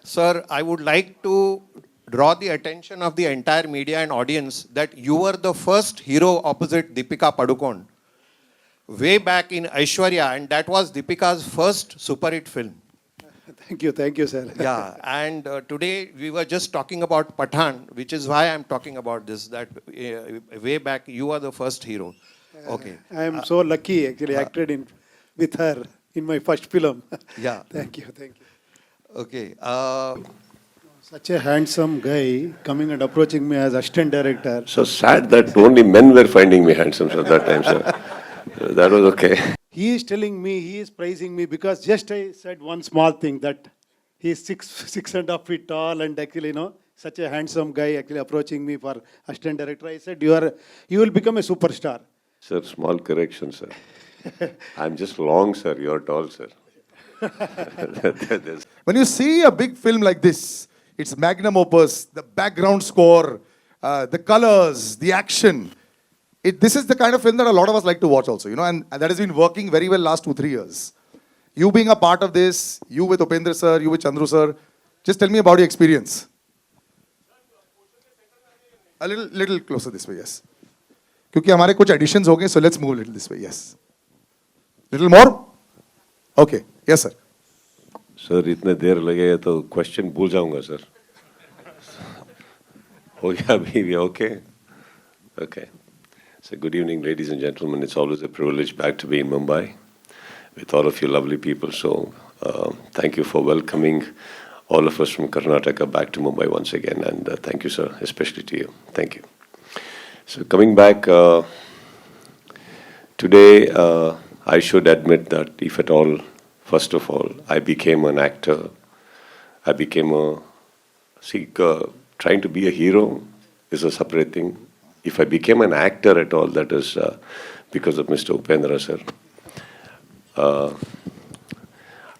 Sir, I would like to draw the attention of the entire media and audience that you were the first hero opposite Deepika Padukone way back in Aishwarya, and that was Deepika's first super hit film. Thank you, sir. Yeah, and today we were just talking about Pathan, which is why I'm talking about this, that way back you are the first hero. Okay. I am so lucky, actually, acted with her in my first film. Yeah. Thank you. Okay. Such a handsome guy coming and approaching me as assistant director. So sad that only men were finding me handsome at that time, sir. That was okay. He is telling me, he is praising me because just I said one small thing that he is 6.5 feet tall and actually, such a handsome guy actually approaching me for assistant director. I said, you will become a superstar. Sir, small correction, sir. I'm just long, sir. You're tall, sir. When you see a big film like this, it's magnum opus, the background score, the colors, the action. This is the kind of film that a lot of us like to watch also, and that has been working very well last 2-3 years. You being a part of this, you with Upendra sir, you with Chandru sir, just tell me about your experience. A little closer this way, yes. क्योंकि हमारे कुछ additions हो गए, so let's move a little this way, yes. Little more? Okay, yes sir. Sir, इतने देर लगेगा तो question भूल जाऊंगा, sir. हो गया अभी, okay? Okay. So good evening, ladies and gentlemen. It's always a privilege back to be in Mumbai with all of you lovely people. So thank you for welcoming all of us from Karnataka back to Mumbai once again. And thank you, sir, especially to you. Thank you. So coming back, today I should admit that if at all, first of all, I became an actor. I became trying to be a hero is a separate thing. If I became an actor at all, that is because of Mr. Upendra, sir.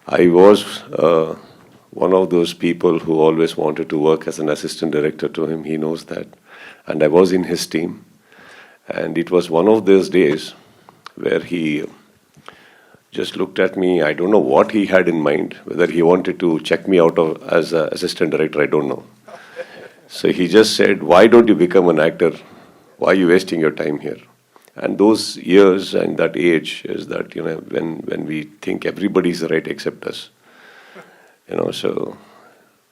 I was one of those people who always wanted to work as an assistant director to him. He knows that. And I was in his team. And it was one of those days where he just looked at me. I don't know what he had in mind, whether he wanted to check me out as an assistant director, I don't know. So he just said, why don't you become an actor? Why are you wasting your time here? And those years and that age is that, when we think everybody's right except us. So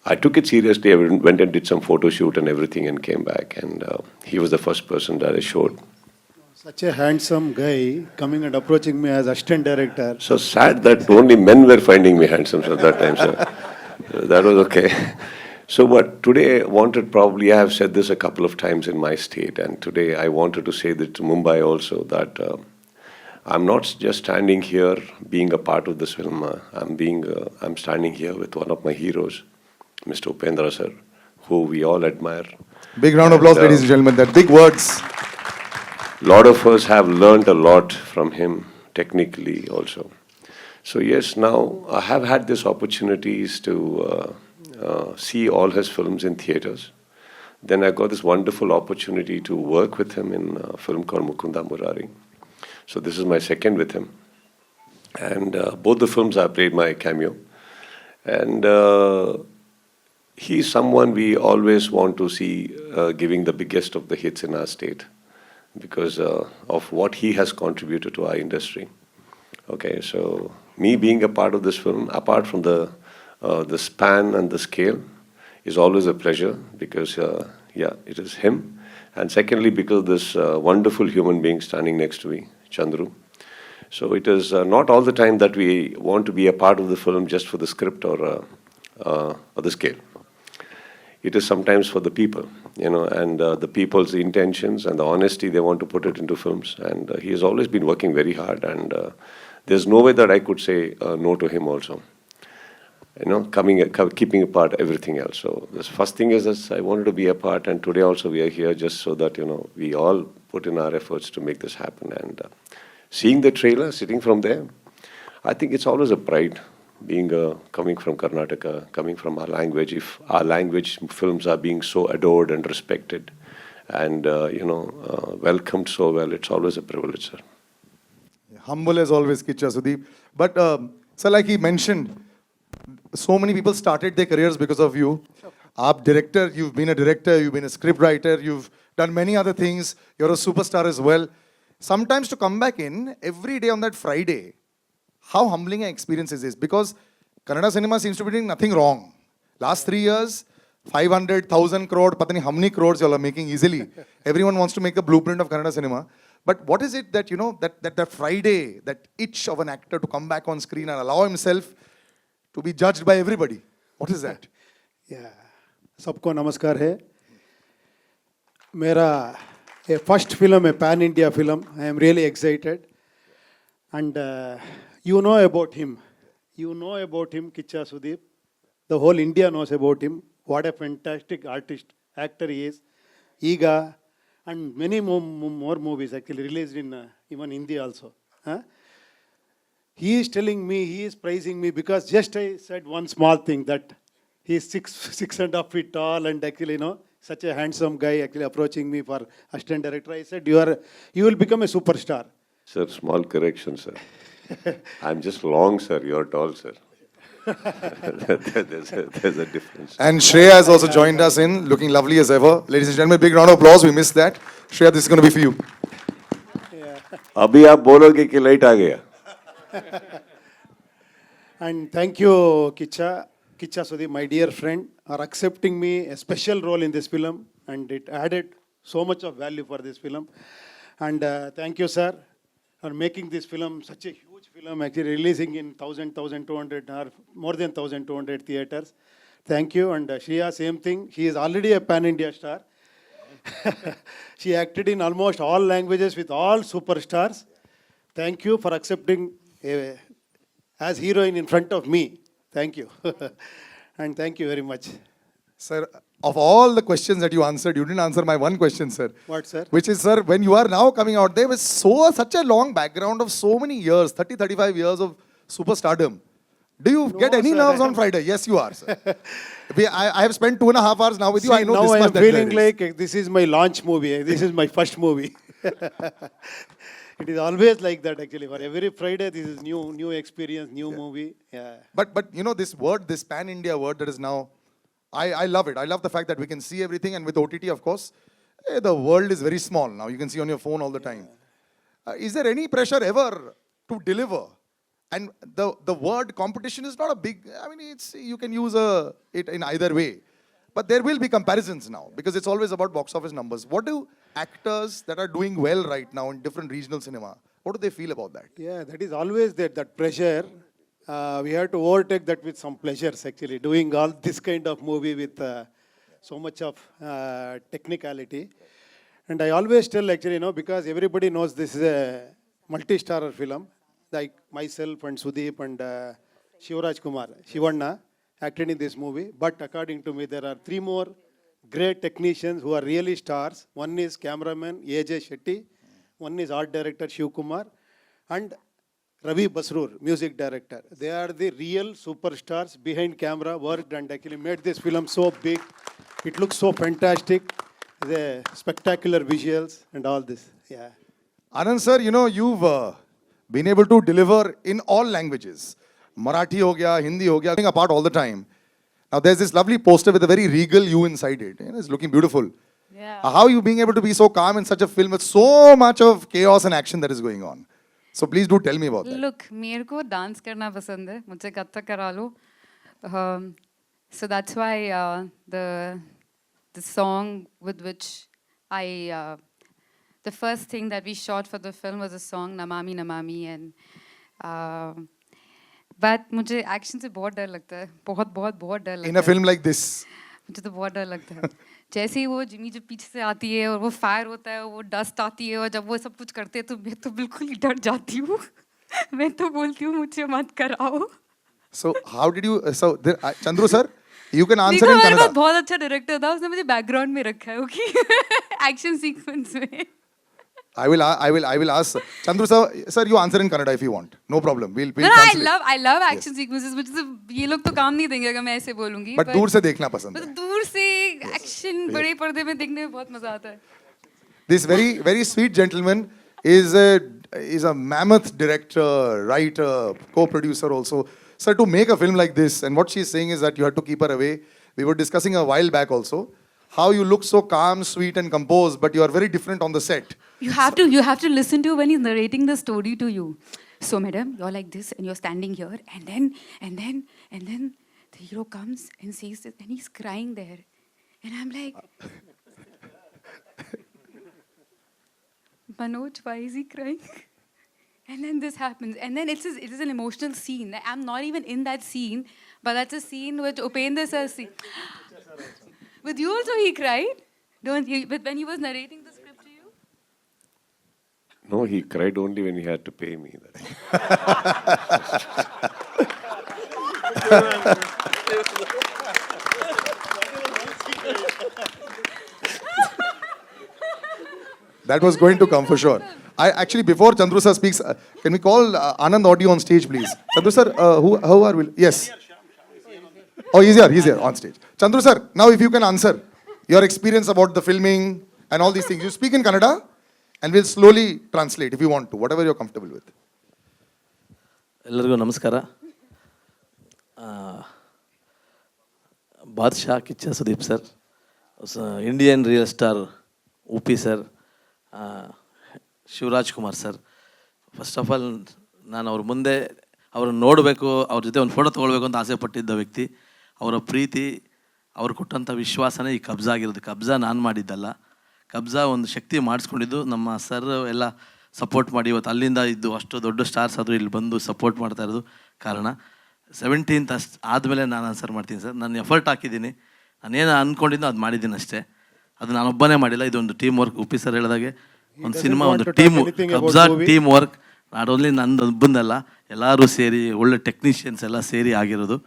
I took it seriously. I went and did some photo shoot and everything and came back. And he was the first person that I showed. Such a handsome guy coming and approaching me as assistant director. So sad that only men were finding me handsome at that time, sir. That was okay. So, but today I have said this a couple of times in my state, and today I wanted to say that to Mumbai also, that I'm not just standing here being a part of this film. I'm standing here with one of my heroes, Mr. Upendra sir, who we all admire. Big round of applause, ladies and gentlemen. That big words. A lot of us have learned a lot from him, technically also. So yes, now I have had these opportunities to see all his films in theaters. Then I got this wonderful opportunity to work with him in a film called Mukunda Murari. So this is my second with him. And both the films I played my cameo. And he's someone we always want to see giving the biggest of the hits in our state because of what he has contributed to our industry. Okay, so me being a part of this film, apart from the span and the scale, is always a pleasure because, it is him. And secondly, because this wonderful human being standing next to me, Chandru. So it is not all the time that we want to be a part of the film just for the script or the scale. It is sometimes for the people, and the people's intentions and the honesty they want to put it into films. And he has always been working very hard, and there's no way that I could say no to him also. Keeping apart everything else. So the first thing is that I wanted to be a part, and today also we are here just so that, we all put in our efforts to make this happen. And seeing the trailer, sitting from there, I think it's always a pride being coming from Karnataka, coming from our language. If our language films are being so adored and respected and, welcomed so well, it's always a privilege, sir. Humble as always, Kiccha, Sudeep. But, sir, like he mentioned, so many people started their careers because of you. Aap director, you've been a director, you've been a script writer, you've done many other things. You're a superstar as well. Sometimes to come back in every day on that Friday, how humbling an experience is this? Because Kannada cinema seems to be doing nothing wrong. Last 3 years, 500,000 crore, pata nahi how many crores you all are making easily. Everyone wants to make a blueprint of Kannada cinema. But what is it that, you know, that Friday, that itch of an actor to come back on screen and allow himself to be judged by everybody? What is that? Yeah. सबको नमस्कार है. मेरा ये first film है, pan India film. I am really excited. And you know about him. You know about him, Kiccha, Sudeep. The whole India knows about him. What a fantastic artist, actor he is. Iga, and many more movies actually released in even Hindi also. Huh? He is telling me, he is praising me because just I said one small thing that he is 6.5 feet tall and actually, you know, such a handsome guy actually approaching me for assistant director. I said, you will become a superstar. Sir, small correction, sir. I'm just long, sir. You're tall, sir. there's a difference. And Shreya has also joined us in, looking lovely as ever. Ladies and gentlemen, big round of applause. We missed that. Shreya, this is going to be for you. अभी आप बोलोगे कि light आ गया. And thank you, Kiccha Sudeep, my dear friend, are accepting me a special role in this film, and it added so much of value for this film. And thank you, sir, for making this film such a huge film, actually releasing in 1,200 or more than 1,200 theaters. Thank you. And Shreya, same thing. She is already a pan-India star. She acted in almost all languages with all superstars. Thank you for accepting as heroine in front of me. Thank you. And thank you very much. Sir, of all the questions that you answered, you didn't answer my one question, sir. What, sir? Which is, sir, when you are now coming out, there was such a long background of so many years, 30, 35 years of superstardom. Do you get any sir, nerves on Friday? Yes, you are, sir. I have spent 2.5 hours now with you. See, I know now this I much am that feeling there is. like this is my launch movie. This is my first movie. It is always like that actually. For every Friday, this is new experience, new movie. Yeah. But you know, this word, this pan-India word that is now, I love it. I love the fact that we can see everything, and with OTT, of course, the world is very small now. You can see on your phone all the time. Is there any pressure ever to deliver? And the word competition is not a big, I mean, it's, you can use it in either way. But there will be comparisons now, because it's always about box office numbers. What do actors that are doing well right now in different regional cinema, what do they feel about that? Yeah, that is always there, that pressure. We have to overtake that with some pleasures actually, doing all this kind of movie with so much of technicality. And I always tell actually, you know, because everybody knows this is a multi-starrer film, like myself and Sudeep and Shivraj Kumar, Shivanna, acted in this movie. But according to me, there are 3 more great technicians who are really stars. One is cameraman AJ Shetty, one is art director Shiv Kumar, and Ravi Basrur, music director. They are the real superstars behind camera, worked and actually made this film so big. It looks so fantastic. The spectacular visuals and all this. Yeah. Anand sir, you know, you've been able to deliver in all languages. Marathi ho gaya, Hindi ho gaya, apart all the time. Now there's this lovely poster with a very regal you inside it. You know, it's looking beautiful. Yeah. How are you being able to be so calm in such a film with so much of chaos and action that is going on? So please do tell me about that. Look, मेरे को dance करना पसंद है, मुझे कथक करा लो. So that's why the song with which the first thing that we shot for the film was a song Namami Namami, and but मुझे action से बहुत डर लगता है, बहुत डर लगता है. In a film like this. मुझे तो बहुत डर लगता है. जैसे ही वो जिमी जब पीछे से आती है और वो फायर होता है, वो डस्ट आती है और जब वो सब कुछ करते हैं तो मैं तो बिल्कुल ही डर जाती हूँ. मैं तो बोलती हूँ मुझे मत कराओ. So how did you? So Chandru sir, you can answer देखो in हमारे पास Kannada. बहुत अच्छा डायरेक्टर था, उसने मुझे बैकग्राउंड में रखा है, ओके, एक्शन सीक्वेंस में. I will ask Chandru sir, you answer in Kannada if you want. No problem. We'll No, translate. I love action sequences. मुझे तो ये लोग तो काम नहीं देंगे अगर मैं ऐसे बोलूँगी. But दूर से देखना पसंद मतलब है. दूर से एक्शन बड़े पर्दे में देखने में बहुत मजा आता है. This very sweet gentleman is a mammoth director, writer, co-producer also. Sir, to make a film like this, and what she's saying is that you had to keep her away. We were discussing a while back also how you look so calm, sweet, and composed, but you are very different on the set. You have to listen to when he's narrating the story to you. So, madam, you're like this, and you're standing here, and then the hero comes and says this, and he's crying there, and I'm like, Manoj, why is he crying? And then this happens, and then it is an emotional scene. I'm not even in that scene, but that's a scene which Upendra sir see. With you also he cried, don't you? But when he was narrating the script to you. No, he cried only when he had to pay me. That was going to come for sure. I actually, before Chandru sir speaks, can we call Anand Audio on stage, please? Chandru sir, how are we? Yes. Oh, he's here on stage. Chandru sir, now if you can answer your experience about the filming and all these things. You speak in Kannada, and we'll slowly translate if you want to, whatever you're comfortable with. ಎಲ್ಲರಿಗೂ ನಮಸ್ಕಾರ. Baadshah Kichcha Sudeep sir, Indian real star Uppi sir, Shivaraj Kumar sir. First of all ನಾನು ಅವ್ರ ಮುಂದೆ ಅವ್ರನ್ನ ನೋಡಬೇಕು, ಅವ್ರ ಜೊತೆ ಒಂದು ಫೋಟೋ ತೊಗೊಳ್ಬೇಕು ಅಂತ ಆಸೆ ಪಟ್ಟಿದ್ದ ವ್ಯಕ್ತಿ. ಅವರ ಪ್ರೀತಿ, ಅವ್ರು ಕೊಟ್ಟಂಥ ವಿಶ್ವಾಸನೇ ಈ ಕಬ್ಜಾ ಆಗಿರೋದು. ಕಬ್ಜಾ ನಾನು ಮಾಡಿದ್ದಲ್ಲ, ಕಬ್ಜಾ ಒಂದು ಶಕ್ತಿ ಮಾಡಿಸ್ಕೊಂಡಿದ್ದು ನಮ್ಮ ಸರ್ ಎಲ್ಲ ಸಪೋರ್ಟ್ ಮಾಡಿ ಇವತ್ತು ಅಲ್ಲಿಂದ ಇದ್ದು ಅಷ್ಟು ದೊಡ್ಡ ಸ್ಟಾರ್ಸ್ ಆದರೂ ಇಲ್ಲಿ ಬಂದು ಸಪೋರ್ಟ್ ಮಾಡ್ತಾ ಇರೋದು ಕಾರಣ. 17th ಅಷ್ಟು ಆದಮೇಲೆ ನಾನು ಆನ್ಸರ್ ಮಾಡ್ತೀನಿ ಸರ್. ನಾನು ಎಫರ್ಟ್ ಹಾಕಿದ್ದೀನಿ, ನಾನೇನು ಅಂದ್ಕೊಂಡಿದ್ದೋ ಅದು ಮಾಡಿದ್ದೀನಿ ಅಷ್ಟೇ. ಅದು ನಾನೊಬ್ಬನೇ ಮಾಡಿಲ್ಲ, ಇದೊಂದು ಟೀಮ್ ವರ್ಕ್. ಉಪಿ ಸರ್ ಹೇಳಿದಾಗೆ ಒಂದು ಸಿನಿಮಾ ಒಂದು team, Kabzaa team work. Not only ನಂದು ಒಬ್ಬಂದಲ್ಲ, ಎಲ್ಲರೂ ಸೇರಿ ಒಳ್ಳೆ ಟೆಕ್ನಿಷಿಯನ್ಸ್ ಎಲ್ಲ ಸೇರಿ ಆಗಿರೋದು.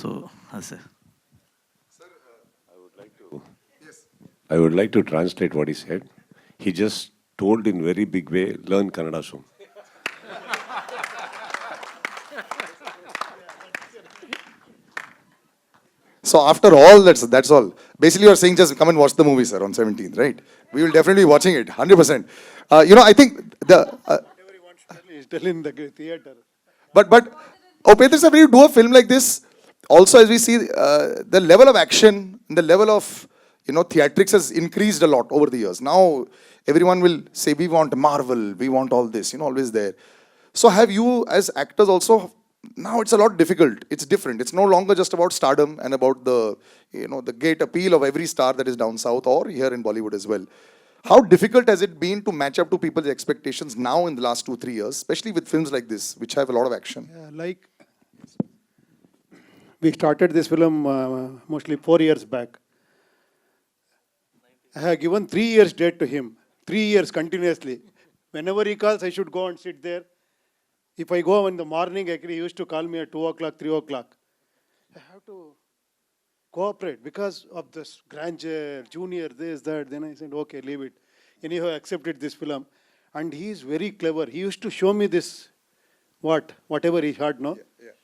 ಸೊ ಹಾಂ sir. I would like to translate what he said. He just told in very big way, learn Kannada soon. So after all, that's all. Basically, you're saying just come and watch the movie, sir, on 17th, right? We will definitely be watching it, 100%. I think He's still in the theater. But Upendra sir, when you do a film like this, also as we see, the level of action, the level of theatrics has increased a lot over the years. Now everyone will say we want Marvel, we want all this, always there. So have you as actors also? Now it's a lot difficult. It's different. It's no longer just about stardom and about the the gate appeal of every star that is down south or here in Bollywood as well. How difficult has it been to match up to people's expectations now in the last 2-3 years, especially with films like this, which have a lot of action? Yeah, like we started this film mostly 4 years back. I have given 3 years date to him, 3 years continuously. Whenever he calls, I should go and sit there. If I go in the morning, actually, he used to call me at 2 o'clock, 3 o'clock. I have to cooperate because of this grandeur, junior, this, that. Then I said, okay, leave it. Anyhow, I accepted this film. And he is very clever. He used to show me this, whatever he had, no? Yeah.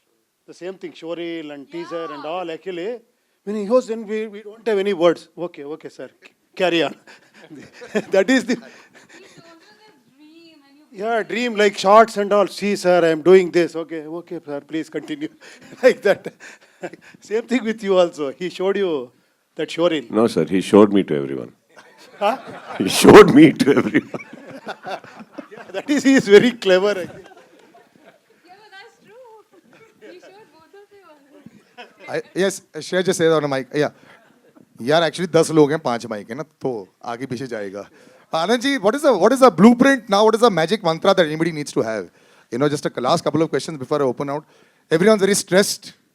The same thing, showreel and teaser and all, actually. When he goes, then we don't have any words. Okay, sir, carry on. That is the... Yeah, dream like shots and all. See, sir, I am doing this. Okay, sir, please continue. Like that. Same thing with you also. He showed you that showreel. No, sir, he showed me to everyone. Huh? He showed me to everyone. Yeah, that is, he is very clever. Yeah, but that's true. He showed both of you. Yes, Shreya just said on a mic. Yeah. यार actually 10 लोग हैं, 5 mic है ना, तो आगे पीछे जाएगा. Anand ji, what is the blueprint now? What is the magic mantra that anybody needs to have? Just a last couple of questions before I open out. Everyone's very stressed.